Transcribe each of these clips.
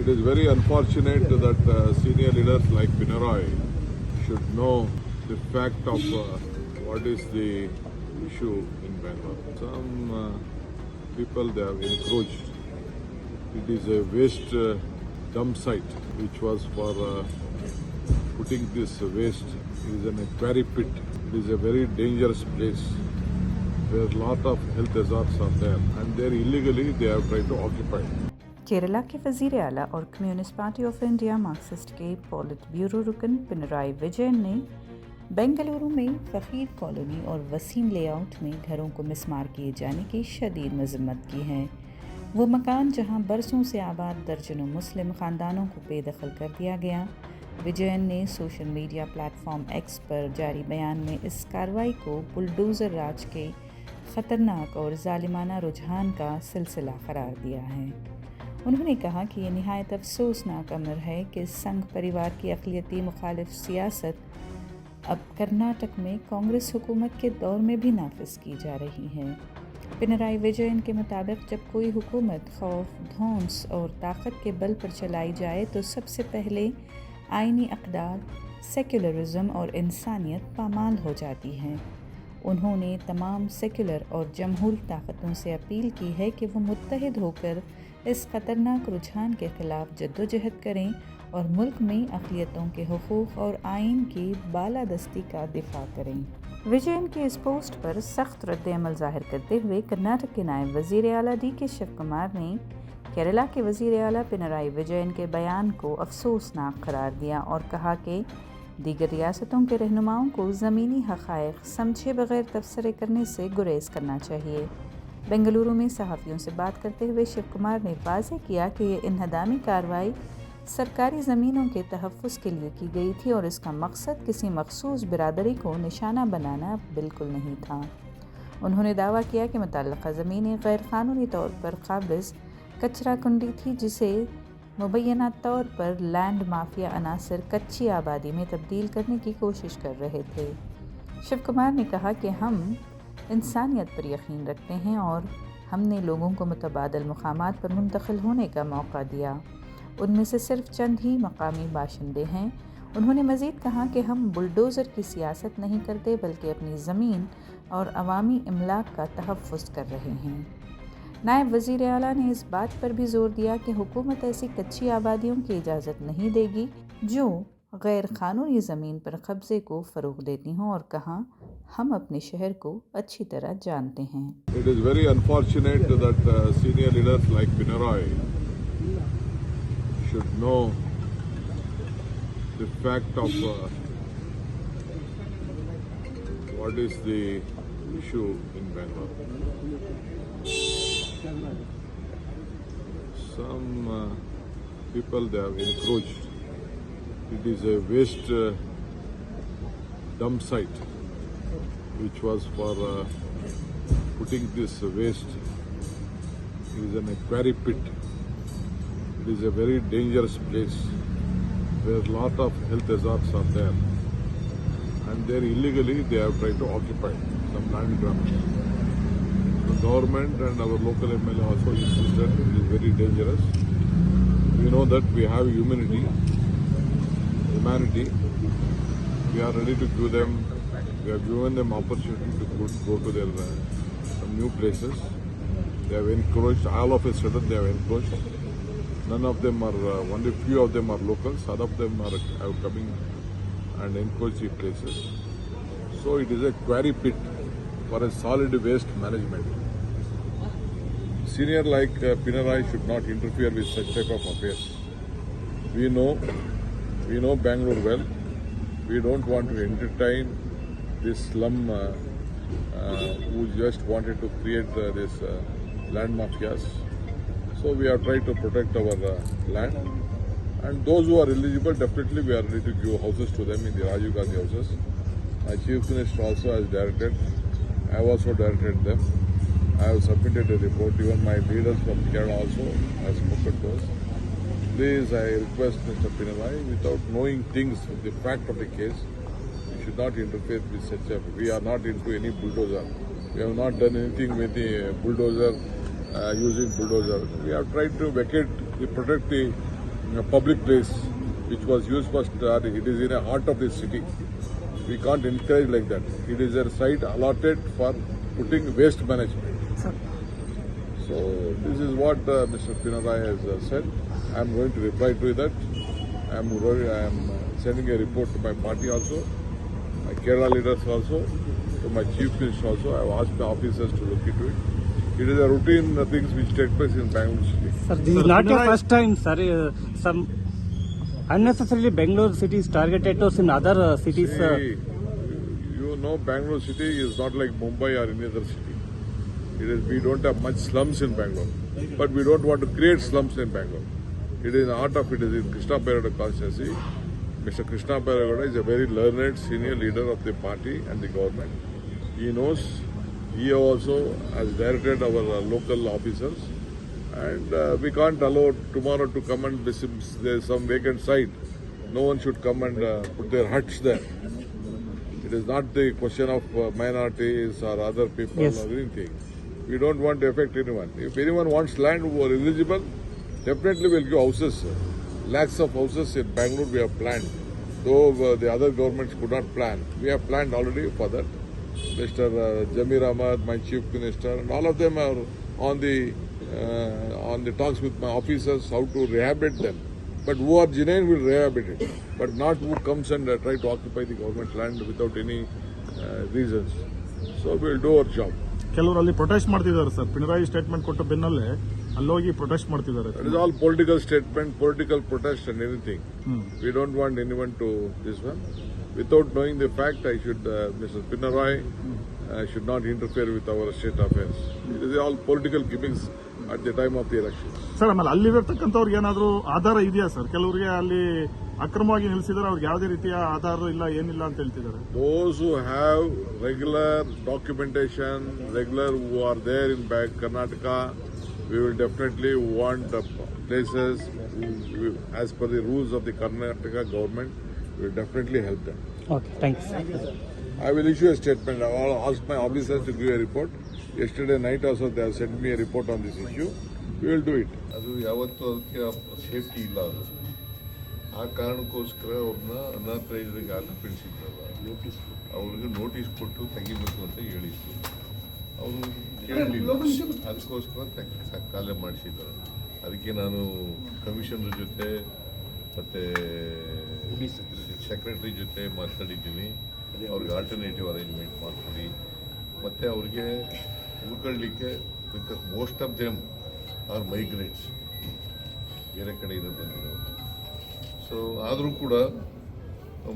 It is very unfortunate that senior leaders like Pinarayi should know the fact of what is the issue in Bangalore. Some people they have encroached. It is a waste dump site which was for putting this waste. It is an quarry pit. It is a very dangerous place where a lot of health hazards are there and there illegally they have tried to occupy. Kerala के वज़ीर आला और communist party of India Marxist के पॉलिट bureau रुकन पिनराई विजयन ने बेंगलुरु में फ़कीर colony और वसीम लेआउट में घरों को मिसमार किए जाने की शदीद मज़म्मत की है। वो मकान जहां बरसों से आबाद दर्जनों मुस्लिम ख़ानदानों को बेदखल कर दिया गया। विजयन ने सोशल मीडिया प्लेटफॉर्म एक्स पर जारी बयान में इस कार्रवाई को बुलडोज़र राज के ख़तरनाक और ज़ालिमाना रुझान का सिलसिला करार दिया है। उन्होंने कहा कि ये निहायत अफसोसनाक अमर है कि संघ परिवार की अक़लियती मुखालिफ सियासत अब कर्नाटक में कांग्रेस हुकूमत के दौर में भी नाफिज की जा रही है। पिनराई विजयन के मुताबिक जब कोई हुकूमत खौफ, धौंस और ताकत के बल पर चलाई जाए तो सबसे पहले आइनी अक़दार, सेक्युलरिज़म और इंसानियत पामाल हो जाती है। उन्होंने तमाम सेक्युलर और जमहूरी ताकतों से अपील की है कि वो मुत्तहिद होकर इस ख़तरनाक रुझान के ख़िलाफ़ जद्दोजहद करें और मुल्क में अक़लियतों के हुकूक़ और आइन की बालादस्ती का दिफा करें। विजयन की इस पोस्ट पर सख्त रद्द-ए-अमल ज़ाहिर करते हुए कर्नाटक के नायब वज़ीर आला DK शिव कुमार ने केरला के वज़ीर आला पिनराई विजयन के बयान को अफसोसनाक करार दिया और कहा कि दीगर रियासतों के रहनुमाओं को ज़मीनी हक़ाइक़ समझे बग़ैर तबसरे करने से गुरेज़ करना चाहिए। बेंगलुरु में सहाफ़ियों से बात करते हुए शिव कुमार ने वाज़ेह किया कि ये इन्हदामी कार्रवाई सरकारी ज़मीनों के तहफ़्फ़ुज़ के लिए की गई थी और इसका मकसद किसी मख़सूस बिरादरी को निशाना बनाना बिल्कुल नहीं था। उन्होंने दावा किया कि मुतल्लक़ा ज़मीनें गैर क़ानूनी तौर पर क़ाबिज़ कचरा कुंडी थी जिसे मुबैना तौर पर लैंड माफिया अनासर कच्ची आबादी में तब्दील करने की कोशिश कर रहे थे। शिव कुमार ने कहा कि हम इंसानियत पर यकीन रखते हैं और हमने लोगों को मुतबादल मकामात पर मुंतकिल होने का मौका दिया। उनमें से सिर्फ चंद ही मकामी बाशिंदे हैं। उन्होंने मज़ीद कहा कि हम बुलडोज़र की सियासत नहीं करते बल्कि अपनी ज़मीन और अवामी इमलाक का तहफ़्फ़ुज़ कर रहे हैं। नायब वज़ीर आला ने इस बात पर भी ज़ोर दिया कि हुकूमत ऐसी कच्ची आबादियों की इजाज़त नहीं देगी जो गैर क़ानूनी ज़मीन पर कब्ज़े को फ़रोग़ देती हों और कहा हम अपने शहर को अच्छी तरह जानते हैं। It is very unfortunate that senior leaders like Pinarayi should know the fact of what is the issue in Bangalore. Some people they have encroached. It is a waste dump site which was for putting this waste. It is an quarry pit. It is a very dangerous place where a lot of health hazards are there and there illegally they have tried to occupy some land grabs. The government and our local MLA also insisted it is very dangerous. We know that we have humanity. We are ready to give them, we have given them opportunity to go to their some new places. They have encroached, all of a sudden they have encroached. None of them are, only few of them are locals, other of them are coming and encroached the places. So it is a quarry pit for a solid waste management. Senior like Pinarayi should not interfere with such type of affairs. We know Bangalore well. We don't want to entertain this slum who just wanted to create this land mafias. So we are trying to protect our land. And those who are eligible, definitely we are ready to give houses to them in the Rajiv Gandhi houses. My Chief Minister also has directed. I have also directed them. I have submitted a report. Even my leaders from Kerala also have spoken to us. Please, I request Mr. Pinarayi, without knowing things, the fact of the case, we should not interfere with such a... We are not into any bulldozer. We have not done anything with the bulldozer, using bulldozer. We have tried to vacate, protect the a public place which was used for study. It is in the heart of the city. We can't encourage like that. It is a site allotted for putting waste management. So this is what Mr. Pinarayi has said. I am going to reply to that. I am sending a report to my party also, my Kerala leaders also, to my chief minister also. I have asked the officers to look into it. It is a routine things which take place in Bangalore city. Sir, this is not your first time, sir. Some unnecessarily Bangalore city is targeted to in other cities. See, you know, Bangalore city is not like Mumbai or any other city. We don't have much slums in Bangalore, but we don't want to create slums in Bangalore. It is the art of it is in Krishna Bairegowda constituency. Mr. Krishna Bairegowda is a very learned senior leader of the party and the government. He knows. He also has directed our local officers, and we can't allow tomorrow to come and there is some vacant site. No one should come and put their huts there. It is not the question of minorities or other people Yes. or anything. We don't want to affect anyone. If anyone wants land who are eligible, definitely we'll give houses. Lakhs of houses in Bangalore we have planned. Though the other governments could not plan. We have planned already for that. Mr. Jamir Ahmad, my chief minister, and all of them are on the talks with my officers how to rehabilitate them. But who are genuine will rehabilitate it. But not who comes and try to occupy the government land without any reasons. So we'll do our job. ಕೆಲವರು ಅಲ್ಲಿ protest ಮಾಡ್ತಿದ್ದಾರೆ sir. Pinarayi statement ಕೊಟ್ಟ ಬೆನ್ನಲ್ಲೇ ಅಲ್ಲೋಗಿ protest ಮಾಡ್ತಿದ್ದಾರೆ. It is all political statement, political protest and anything. We don't want anyone to this one. Without knowing the fact, Mr. Pinarayi should not interfere with our state affairs. It is all political gimmicks at the time of the elections. Sir ಆಮೇಲೆ ಅಲ್ಲಿರ್ತಕ್ಕಂಥವ್ರಿಗೆ ಏನಾದರೂ ಆಧಾರ ಇದೆಯಾ sir? ಕೆಲವರಿಗೆ ಅಲ್ಲಿ ಅಕ್ರಮವಾಗಿ ನಿಲ್ಲಿಸಿದ್ರೆ ಅವ್ರಿಗೆ ಯಾವುದೇ ರೀತಿಯ ಆಧಾರ ಇಲ್ಲ, ಏನಿಲ್ಲ ಅಂತ ಹೇಳ್ತಿದ್ದಾರೆ. Those who have regular documentation, who are there in Karnataka, we will definitely want places as per the rules of the Karnataka government. We will definitely help them. Okay, thanks. I will issue a statement. I will ask my officers to give a report. Yesterday night also they have sent me a report on this issue. We will do it. ಅದು ಯಾವತ್ತೂ ಅದಕ್ಕೆ safety ಇಲ್ಲ. ಅದು ಆ ಕಾರಣಕ್ಕೋಸ್ಕರ ಅವ್ರನ್ನ ಅನಾಥರೈಸ್ರಿಗೆ ಆರೋಪಿಸಿದ್ರಲ್ಲ, ಅವ್ರಿಗೆ notice ಕೊಟ್ಟು ತೆಗಿಬೇಕು ಅಂತ ಹೇಳಿತ್ತು. ಅವರು ಕೇಳಲಿಲ್ಲ, ಅದಕ್ಕೋಸ್ಕರ ಕಾಲ ಮಾಡಿಸಿದ್ದಾರೆ. ಅದಕ್ಕೆ ನಾನು ಕಮಿಷನರ್ ಜೊತೆ ಮತ್ತು ಸೆಕ್ರೆಟರಿ ಜೊತೆ ಮಾತಾಡಿದ್ದೀನಿ. ಅವ್ರಿಗೆ ಆಲ್ಟರ್ನೇಟಿವ್ ಅರೇಂಜ್ಮೆಂಟ್ ಮಾಡಿಕೊಡಿ, ಮತ್ತು ಅವ್ರಿಗೆ ಉಳ್ಕೊಳ್ಳಿಕ್ಕೆ, because most of them are migrates, ಬೇರೆ ಕಡೆಯಿಂದ ಬಂದಿರೋರು. ಸೊ ಆದರೂ ಕೂಡ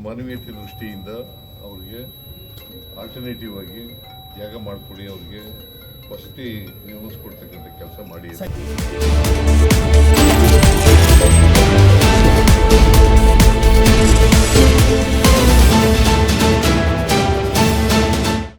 ಮಾನವೀಯತೆ ದೃಷ್ಟಿಯಿಂದ ಅವ್ರಿಗೆ ಆಲ್ಟರ್ನೇಟಿವ್ ಆಗಿ ಜಾಗ ಮಾಡಿಕೊಡಿ, ಅವ್ರಿಗೆ ವಸತಿ ನಿರ್ಮಿಸ್ಕೊಡ್ತಕ್ಕಂಥ ಕೆಲಸ ಮಾಡಿ.